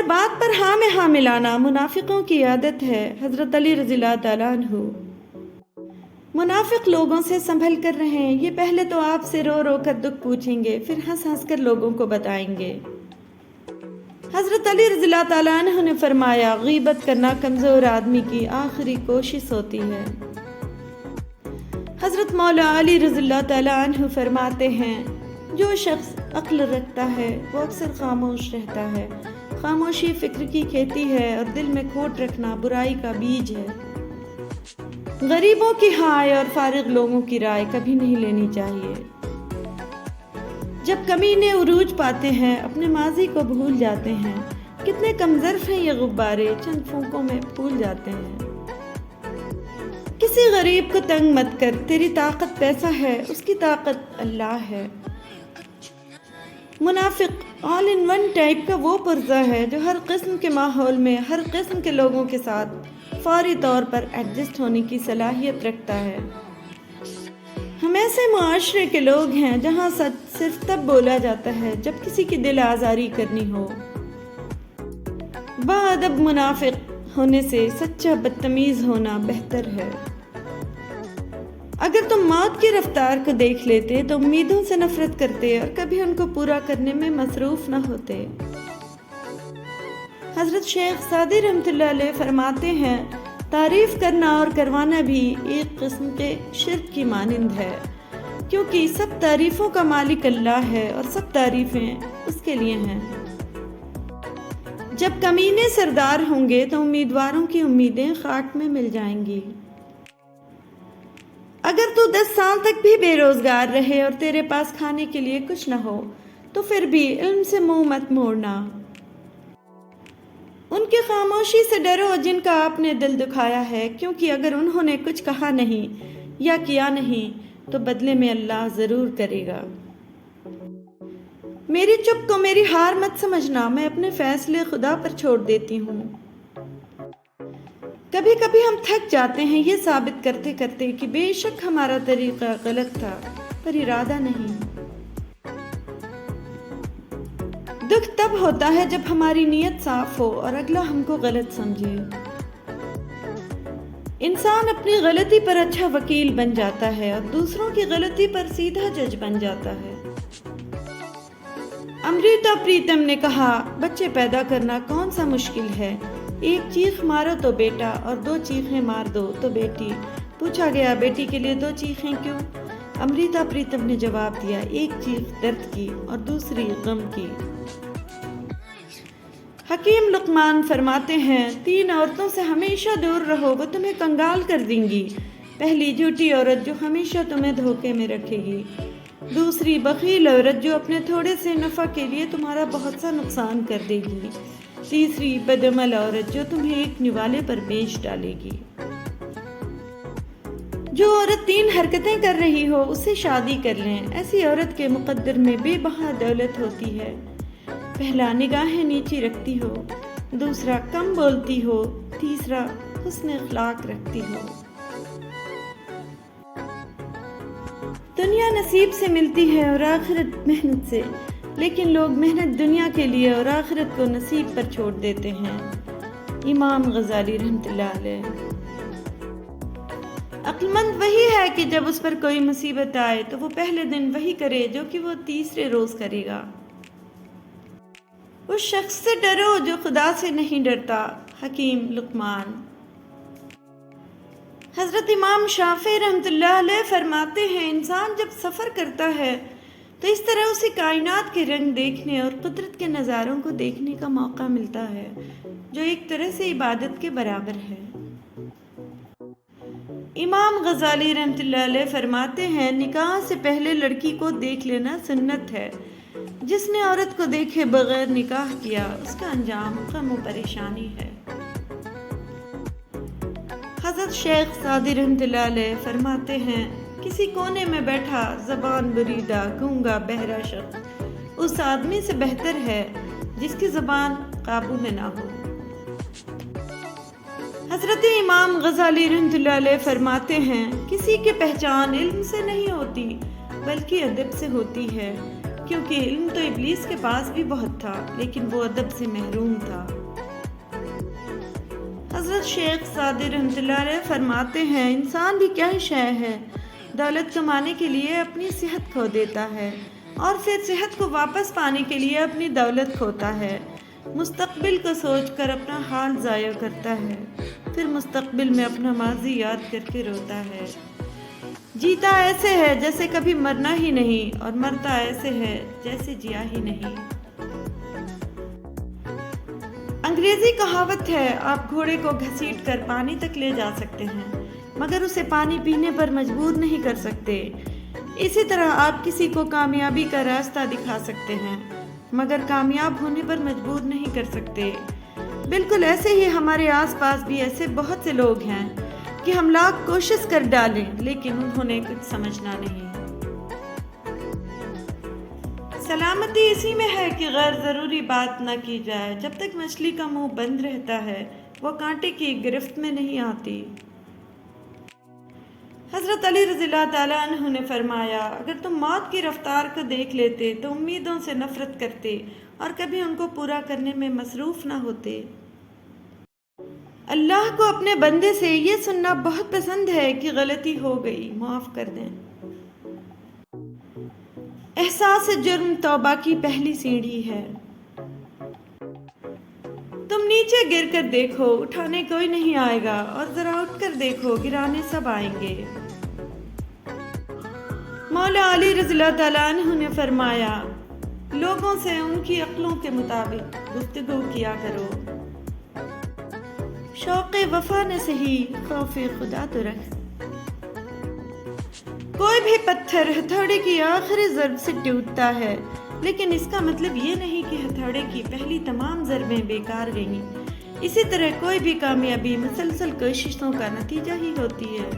بات پر ہاں میں ہاں ملانا منافقوں کی عادت ہے۔ حضرت علی رضی اللہ تعالیٰ عنہ منافق لوگوں سے سنبھل کر رہیں، یہ پہلے تو آپ سے رو رو کر دکھ پوچھیں گے، پھر ہنس ہنس کر لوگوں کو بتائیں گے۔ حضرت علی رضی اللہ تعالیٰ عنہ نے فرمایا، غیبت کرنا کمزور آدمی کی آخری کوشش ہوتی ہے۔ حضرت مولا علی رضی اللہ تعالیٰ عنہ فرماتے ہیں، جو شخص عقل رکھتا ہے وہ اکثر خاموش رہتا ہے۔ خاموشی فکر کی کھیتی ہے اور دل میں کھوٹ رکھنا برائی کا بیج ہے۔ غریبوں کی ہائے اور فارغ لوگوں کی رائے کبھی نہیں لینی چاہیے۔ جب کمینے عروج پاتے ہیں اپنے ماضی کو بھول جاتے ہیں۔ کتنے کم ظرف ہیں یہ غبارے، چند پھونکوں میں پھول جاتے ہیں۔ کسی غریب کو تنگ مت کر، تیری طاقت پیسہ ہے، اس کی طاقت اللہ ہے۔ منافق آل ان ون ٹائپ کا وہ پرزہ ہے جو ہر قسم کے ماحول میں ہر قسم کے لوگوں کے ساتھ فوری طور پر ایڈجسٹ ہونے کی صلاحیت رکھتا ہے۔ ہم ایسے معاشرے کے لوگ ہیں جہاں سچ صرف تب بولا جاتا ہے جب کسی کی دل آزاری کرنی ہو۔ باادب منافق ہونے سے سچا بدتمیز ہونا بہتر ہے۔ اگر تم موت کی رفتار کو دیکھ لیتے تو امیدوں سے نفرت کرتے اور کبھی ان کو پورا کرنے میں مصروف نہ ہوتے۔ حضرت شیخ سعدی رحمۃ اللہ علیہ فرماتے ہیں، تعریف کرنا اور کروانا بھی ایک قسم کے شرک کی مانند ہے، کیونکہ سب تعریفوں کا مالک اللہ ہے اور سب تعریفیں اس کے لیے ہیں۔ جب کمینے سردار ہوں گے تو امیدواروں کی امیدیں خاک میں مل جائیں گی۔ اگر تو 10 سال تک بھی بے روزگار رہے اور تیرے پاس کھانے کے لیے کچھ نہ ہو تو پھر بھی علم سے منہ مت موڑنا۔ ان کی خاموشی سے ڈرو جن کا آپ نے دل دکھایا ہے، کیونکہ اگر انہوں نے کچھ کہا نہیں یا کیا نہیں تو بدلے میں اللہ ضرور کرے گا۔ میری چپ کو میری ہار مت سمجھنا، میں اپنے فیصلے خدا پر چھوڑ دیتی ہوں۔ کبھی کبھی ہم تھک جاتے ہیں یہ ثابت کرتے کرتے کہ بے شک ہمارا طریقہ غلط تھا، پر ارادہ نہیں۔ دکھ تب ہوتا ہے جب ہماری نیت صاف ہو اور اگلا ہم کو غلط سمجھے۔ انسان اپنی غلطی پر اچھا وکیل بن جاتا ہے اور دوسروں کی غلطی پر سیدھا جج بن جاتا ہے۔ امریتا پریتم نے کہا، بچے پیدا کرنا کون سا مشکل ہے؟ ایک چیخ مارو تو بیٹا اور 2 چیخیں مار دو تو بیٹی۔ پوچھا گیا، بیٹی کے لیے 2 چیخیں کیوں؟ امریتا پریتم نے جواب دیا، ایک چیخ درد کی اور دوسری غم کی۔ حکیم لقمان فرماتے ہیں، 3 عورتوں سے ہمیشہ دور رہو، وہ تمہیں کنگال کر دیں گی۔ پہلی جھوٹی عورت جو ہمیشہ تمہیں دھوکے میں رکھے گی۔ دوسری بخیل عورت جو اپنے تھوڑے سے نفع کے لیے تمہارا بہت سا نقصان کر دے گی۔ تیسری بدعمل عورت جو تمہیں ایک نوالے پر بیچ ڈالے گی۔ جو عورت 3 حرکتیں کر رہی ہو اسے شادی کر لیں، ایسی عورت کے مقدر میں بے بہا دولت ہوتی ہے۔ پہلا نگاہیں نیچی رکھتی ہو، دوسرا کم بولتی ہو، تیسرا حسن اخلاق رکھتی ہو۔ دنیا نصیب سے ملتی ہے اور آخرت محنت سے، لیکن لوگ محنت دنیا کے لیے اور آخرت کو نصیب پر چھوڑ دیتے ہیں۔ امام غزالی رحمۃ اللہ علیہ۔ عقل مند وہی ہے کہ جب اس پر کوئی مصیبت آئے تو وہ پہلے دن وہی کرے جو کہ وہ تیسرے روز کرے گا۔ اس شخص سے ڈرو جو خدا سے نہیں ڈرتا۔ حکیم لقمان۔ حضرت امام شافعی رحمۃ اللہ علیہ فرماتے ہیں، انسان جب سفر کرتا ہے تو اس طرح اسے کائنات کے رنگ دیکھنے اور قدرت کے نظاروں کو دیکھنے کا موقع ملتا ہے جو ایک طرح سے عبادت کے برابر ہے۔ امام غزالی رحمۃ اللہ علیہ فرماتے ہیں، نکاح سے پہلے لڑکی کو دیکھ لینا سنت ہے۔ جس نے عورت کو دیکھے بغیر نکاح کیا اس کا انجام غم و پریشانی ہے۔ حضرت شیخ سعدی رحمۃ اللہ علیہ فرماتے ہیں، کسی کونے میں بیٹھا زبان بریدہ گونگا بہرا شخص اس آدمی سے بہتر ہے جس کی زبان قابو میں نہ ہو۔ حضرت امام غزالی رحمۃ اللہ علیہ فرماتے ہیں، کسی کی پہچان علم سے نہیں ہوتی بلکہ ادب سے ہوتی ہے۔ کیونکہ علم تو ابلیس کے پاس بھی بہت تھا لیکن وہ ادب سے محروم تھا۔ حضرت شیخ سعدی رحمۃ اللہ علیہ فرماتے ہیں انسان بھی کیا شے ہے، دولت کمانے کے لیے اپنی صحت کھو دیتا ہے اور پھر صحت کو واپس پانے کے لیے اپنی دولت کھوتا ہے، مستقبل کو سوچ کر اپنا حال ضائع کرتا ہے، پھر مستقبل میں اپنا ماضی یاد کر کے روتا ہے۔ جیتا ایسے ہے جیسے کبھی مرنا ہی نہیں اور مرتا ایسے ہے جیسے جیا ہی نہیں۔ انگریزی کہاوت ہے آپ گھوڑے کو گھسیٹ کر پانی تک لے جا سکتے ہیں مگر اسے پانی پینے پر مجبور نہیں کر سکتے۔ اسی طرح آپ کسی کو کامیابی کا راستہ دکھا سکتے ہیں مگر کامیاب ہونے پر مجبور نہیں کر سکتے۔ بالکل ایسے ہی ہمارے آس پاس بھی ایسے بہت سے لوگ ہیں کہ ہم لاکھ کوشش کر ڈالیں لیکن انہوں نے کچھ سمجھنا نہیں۔ سلامتی اسی میں ہے کہ غیر ضروری بات نہ کی جائے۔ جب تک مچھلی کا منہ بند رہتا ہے وہ کانٹے کی گرفت میں نہیں آتی۔ حضرت علی رضی اللہ تعالیٰ عنہ نے فرمایا اگر تم موت کی رفتار کو دیکھ لیتے تو امیدوں سے نفرت کرتے اور کبھی ان کو پورا کرنے میں مصروف نہ ہوتے۔ اللہ کو اپنے بندے سے یہ سننا بہت پسند ہے کہ غلطی ہو گئی، معاف کر دیں۔ احساس جرم توبہ کی پہلی سیڑھی ہے۔ تم نیچے گر کر دیکھو، اٹھانے کوئی نہیں آئے گا، اور ذرا اٹھ کر دیکھو، گرانے سب آئیں گے۔ مولا علی رضی اللہ تعالیٰ عنہ نے فرمایا لوگوں سے ان کی عقلوں کے مطابق گفتگو کیا کرو۔ شوق وفا نے سہی، خوف خدا تو رکھ۔ کوئی بھی پتھر ہتھوڑے کی آخری ضرب سے ٹوٹتا ہے لیکن اس کا مطلب یہ نہیں کہ ہتھوڑے کی پہلی تمام ضربیں بیکار گئیں۔ اسی طرح کوئی بھی کامیابی مسلسل کوششوں کا نتیجہ ہی ہوتی ہے۔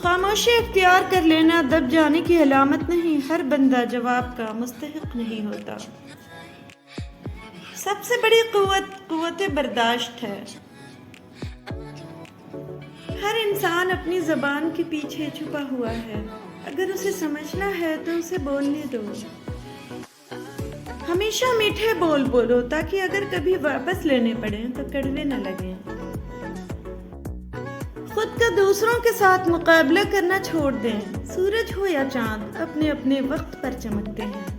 خاموشی اختیار کر لینا دب جانے کی علامت نہیں، ہر بندہ جواب کا مستحق نہیں ہوتا۔ سب سے بڑی قوت برداشت ہے۔ ہر انسان اپنی زبان کے پیچھے چھپا ہوا ہے، اگر اسے سمجھنا ہے تو اسے بولنے دو۔ ہمیشہ میٹھے بول بولو تاکہ اگر کبھی واپس لینے پڑیں تو کڑوے نہ لگیں۔ خود کا دوسروں کے ساتھ مقابلہ کرنا چھوڑ دیں، سورج ہو یا چاند اپنے اپنے وقت پر چمکتے ہیں۔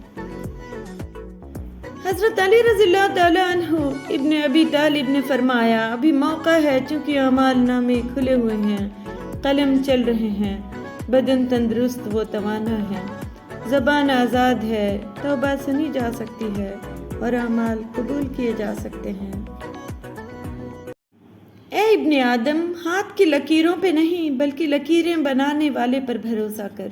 حضرت علی رضی اللہ تعالیٰ عنہ ابن ابی طالب نے فرمایا ابھی موقع ہے چونکہ اعمال نامے کھلے ہوئے ہیں، قلم چل رہے ہیں، بدن تندرست و توانا ہے، زبان آزاد ہے، توبہ سنی جا سکتی ہے اور اعمال قبول کیے جا سکتے ہیں۔ اے ابن آدم، ہاتھ کی لکیروں پہ نہیں بلکہ لکیریں بنانے والے پر بھروسہ کر۔